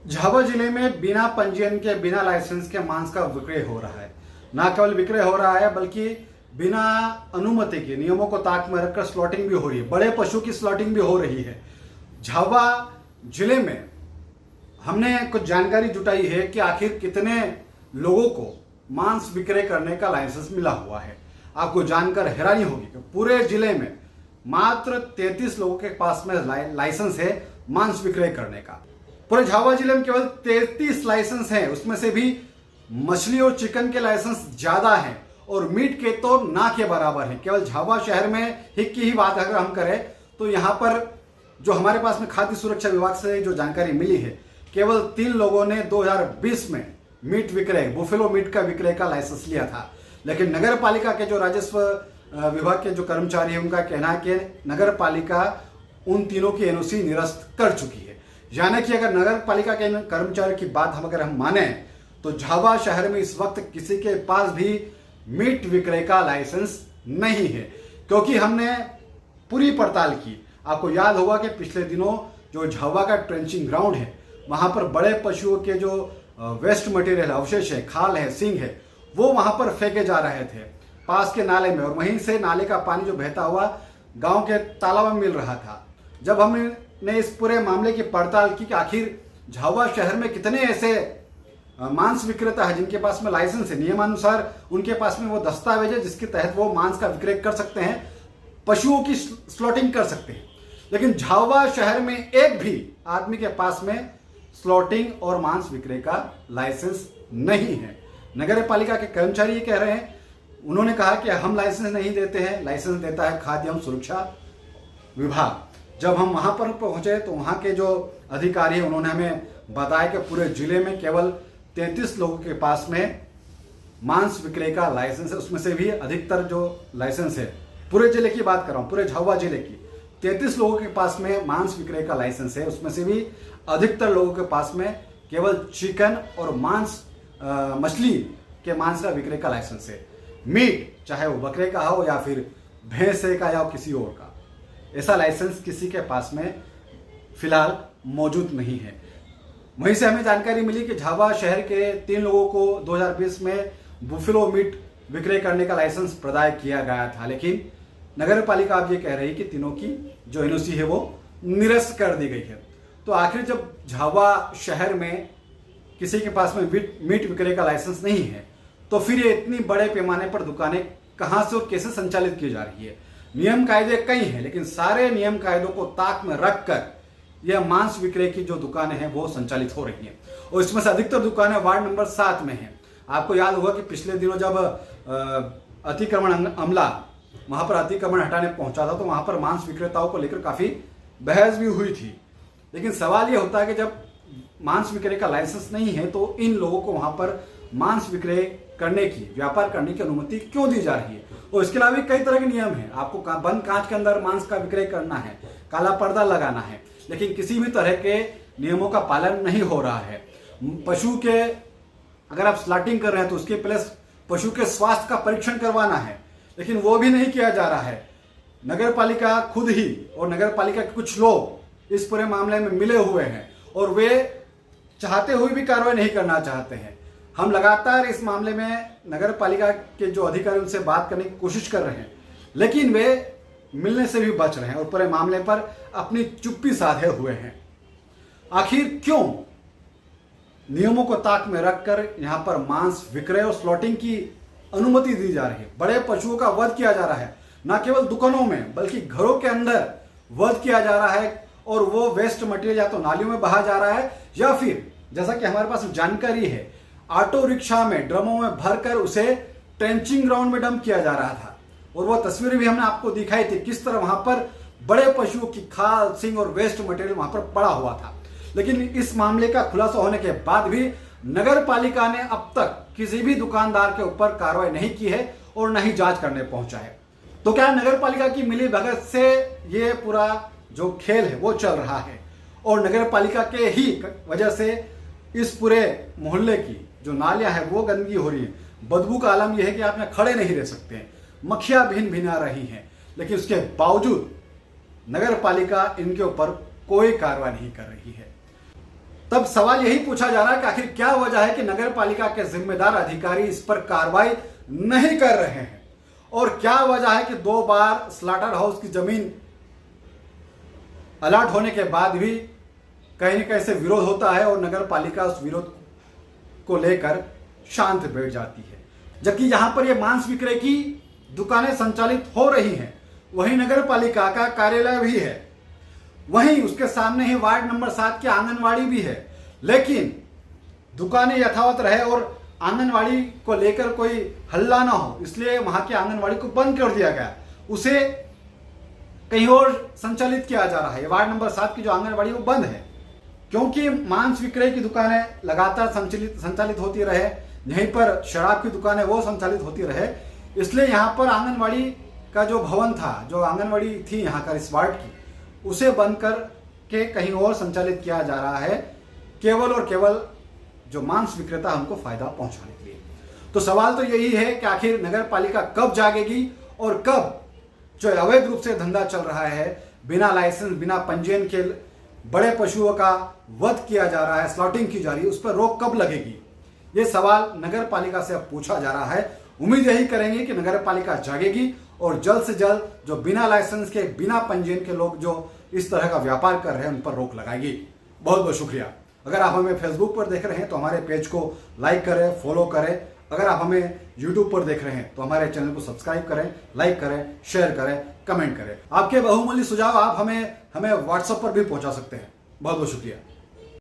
झाबुआ जिले में बिना पंजीयन के बिना लाइसेंस के मांस का विक्रय हो रहा है। न केवल विक्रय हो रहा है बल्कि बिना अनुमति के नियमों को ताक में रखकर स्लॉटिंग भी हो रही है। बड़े पशु की स्लॉटिंग भी हो रही है। झाबुआ जिले में हमने कुछ जानकारी जुटाई है कि आखिर कितने लोगों को मांस विक्रय करने का लाइसेंस मिला हुआ है। आपको जानकर हैरानी होगी कि पूरे जिले में मात्र 33 लोगों के पास में लाइसेंस है मांस विक्रय करने का। पूरे झाबुआ जिले में केवल 33 लाइसेंस हैं, उसमें से भी मछली और चिकन के लाइसेंस ज्यादा हैं और मीट के तो ना के बराबर हैं। केवल झाबुआ शहर में की ही बात अगर हम करें तो यहाँ पर जो हमारे पास में खाद्य सुरक्षा विभाग से जो जानकारी मिली है, केवल 3 लोगों ने 2020 में मीट विक्रय बुफेलो मीट का विक्रय का लाइसेंस लिया था। लेकिन नगर पालिका के जो राजस्व विभाग के जो कर्मचारी हैं उनका कहना है कि नगर पालिका उन तीनों की एनओसी निरस्त कर चुकी है। यानी कि अगर नगर पालिका के कर्मचारी की बात अगर हम माने तो झाबुआ शहर में इस वक्त किसी के पास भी मीट विक्रय का लाइसेंस नहीं है, क्योंकि हमने पूरी पड़ताल की। आपको याद होगा कि पिछले दिनों जो झाबुआ का ट्रेंचिंग ग्राउंड है वहां पर बड़े पशुओं के जो वेस्ट मटेरियल अवशेष है, खाल है, सिंग है, वो वहां पर फेंके जा रहे थे पास के नाले में, और वहीं से नाले का पानी जो बहता हुआ गांव के तालाब में मिल रहा था। जब हमने इस पूरे मामले की पड़ताल की कि आखिर झाबुआ शहर में कितने ऐसे मांस विक्रेता है जिनके पास में लाइसेंस है, नियमानुसार उनके पास में वो दस्तावेज है जिसके तहत वो मांस का विक्रय कर सकते हैं, पशुओं की स्लॉटिंग कर सकते हैं, लेकिन झाबुआ शहर में एक भी आदमी के पास में स्लॉटिंग और मांस विक्रय का लाइसेंस नहीं है। नगर पालिका के कर्मचारी ये कह रहे हैं, उन्होंने कहा कि हम लाइसेंस नहीं देते हैं, लाइसेंस देता है खाद्य एवं सुरक्षा विभाग। जब हम वहां पर पहुंचे तो वहां के जो अधिकारी हैं उन्होंने हमें बताया कि पूरे जिले में केवल 33 लोगों के पास में मांस विक्रय का लाइसेंस है। उसमें से भी अधिकतर जो लाइसेंस है, पूरे जिले की बात कर रहा हूं, पूरे झाबुआ जिले की 33 लोगों के पास में मांस विक्रय का लाइसेंस है। उसमें से भी अधिकतर लोगों के पास में केवल चिकन और मांस मछली के मांस का विक्रय का लाइसेंस है। मीट चाहे वो बकरे का हो या फिर भैंसे का या किसी और का, ऐसा लाइसेंस किसी के पास में फिलहाल मौजूद नहीं है। वहीं से हमें जानकारी मिली कि झाबुआ शहर के 3 लोगों को 2020 में बुफेलो मीट विक्रय करने का लाइसेंस प्रदान किया गया था, लेकिन नगर पालिका अब ये कह रही है कि तीनों की जो एनओसी है वो निरस्त कर दी गई है। तो आखिर जब झाबुआ शहर में किसी के पास में मीट विक्रय का लाइसेंस नहीं है तो फिर ये इतनी बड़े पैमाने पर दुकानें कहां से और कैसे संचालित की जा रही है। नियम कायदे कई हैं, लेकिन सारे नियम कायदों को ताक में रखकर यह मांस विक्रय की जो दुकानें हैं वो संचालित हो रही हैं, और इसमें से अधिकतर दुकानें वार्ड नंबर 7 में हैं। आपको याद होगा कि पिछले दिनों जब अतिक्रमण अमला वहां पर अतिक्रमण हटाने पहुंचा था तो वहां पर मांस विक्रेताओं को लेकर काफी बहस भी हुई थी। लेकिन सवाल यह होता है कि जब मांस विक्रय का लाइसेंस नहीं है तो इन लोगों को वहां पर मांस विक्रय करने की, व्यापार करने की अनुमति क्यों दी जा रही है। और इसके अलावा भी कई तरह के नियम हैं। आपको बंद कांच के अंदर मांस का विक्रय करना है, काला पर्दा लगाना है, लेकिन किसी भी तरह के नियमों का पालन नहीं हो रहा है। पशु के अगर आप स्लॉटिंग कर रहे हैं तो उसके प्लस पशु के स्वास्थ्य का परीक्षण करवाना है, लेकिन वो भी नहीं किया जा रहा है। नगर पालिका खुद ही और नगर पालिका के कुछ लोग इस पूरे मामले में मिले हुए हैं और वे चाहते हुए भी कार्रवाई नहीं करना चाहते हैं। हम लगातार इस मामले में नगर पालिका के जो अधिकारी उनसे बात करने की कोशिश कर रहे हैं, लेकिन वे मिलने से भी बच रहे हैं और पूरे मामले पर अपनी चुप्पी साधे हुए हैं। आखिर क्यों नियमों को ताक में रखकर यहां पर मांस विक्रय और स्लॉटिंग की अनुमति दी जा रही है। बड़े पशुओं का वध किया जा रहा है, न केवल दुकानों में बल्कि घरों के अंदर वध किया जा रहा है, और वो वेस्ट मटेरियल या तो नालियों में बहा जा रहा है या फिर जैसा कि हमारे पास जानकारी है ऑटो रिक्शा में ड्रमों में भरकर उसे ट्रेंचिंग ग्राउंड में डंप किया जा रहा था। और वो तस्वीरें भी हमने आपको दिखाई थी किस तरह वहां पर बड़े पशुओं की खाल, सिंग और वेस्ट मटेरियल वहां पर पड़ा हुआ था। लेकिन इस मामले का खुलासा होने के बाद भी नगर पालिका ने अब तक किसी भी दुकानदार के ऊपर कार्रवाई नहीं की है और न ही जांच करने पहुंचा है। तो क्या नगर पालिका की मिली भगत से ये पूरा जो खेल है वो चल रहा है, और नगर पालिका के ही वजह से इस पूरे मोहल्ले की जो नालियां है वो गंदगी हो रही है। बदबू का आलम यह है कि आप यहाँ खड़े नहीं रह सकते हैं, मक्खियां भिन भिना रही हैं, लेकिन उसके बावजूद नगर पालिका इनके ऊपर कोई कार्रवाई नहीं कर रही है। तब सवाल यही पूछा जा रहा है कि आखिर क्या वजह है कि नगर पालिका के जिम्मेदार अधिकारी इस पर कार्रवाई नहीं कर रहे हैं, और क्या वजह है कि 2 बार स्लॉटर हाउस की जमीन अलॉट होने के बाद भी कहीं न कहीं से विरोध होता है और नगर पालिका उस विरोध को लेकर शांत बैठ जाती है। जबकि यहां पर यह मांस विक्रय की दुकानें संचालित हो रही हैं, वहीं नगर पालिका का कार्यालय भी है, वहीं उसके सामने ही वार्ड नंबर 7 की आंगनवाड़ी भी है, लेकिन दुकानें यथावत रहे और आंगनवाड़ी को लेकर कोई हल्ला ना हो, इसलिए वहां की आंगनवाड़ी को बंद कर दिया गया, उसे कहीं और संचालित किया जा रहा है। वार्ड नंबर 7 की जो आंगनवाड़ी वो बंद है, क्योंकि मांस विक्रय की दुकानें लगातार संचालित होती रहे, यहीं पर शराब की दुकानें वो संचालित होती रहे, इसलिए यहाँ पर आंगनवाड़ी का जो भवन था, जो आंगनवाड़ी थी यहाँ का इस वार्ड की, उसे बंद कर के कहीं और संचालित किया जा रहा है, केवल और केवल जो मांस विक्रेता हमको फायदा पहुंचाने के लिए। तो सवाल तो यही है कि आखिर नगर पालिका कब जागेगी और कब जो अवैध रूप से धंधा चल रहा है, बिना लाइसेंस बिना पंजीयन के बड़े पशुओं का वध किया जा रहा है, स्लॉटिंग की जा रही है, उस पर रोक कब लगेगी, ये सवाल नगर पालिका से अब पूछा जा रहा है। उम्मीद यही करेंगे कि नगर पालिका जागेगी और जल्द से जल्द जो बिना लाइसेंस के बिना पंजीयन के लोग जो इस तरह का व्यापार कर रहे हैं उन पर रोक लगाएगी। बहुत बहुत शुक्रिया। अगर आप हमें फेसबुक पर देख रहे हैं तो हमारे पेज को लाइक करें, फॉलो करें। अगर आप हमें यूट्यूब पर देख रहे हैं तो हमारे चैनल को सब्सक्राइब करें, लाइक करें, शेयर करें, कमेंट करें। आपके बहुमूल्य सुझाव आप हमें व्हाट्सएप पर भी पहुंचा सकते हैं। बहुत बहुत शुक्रिया।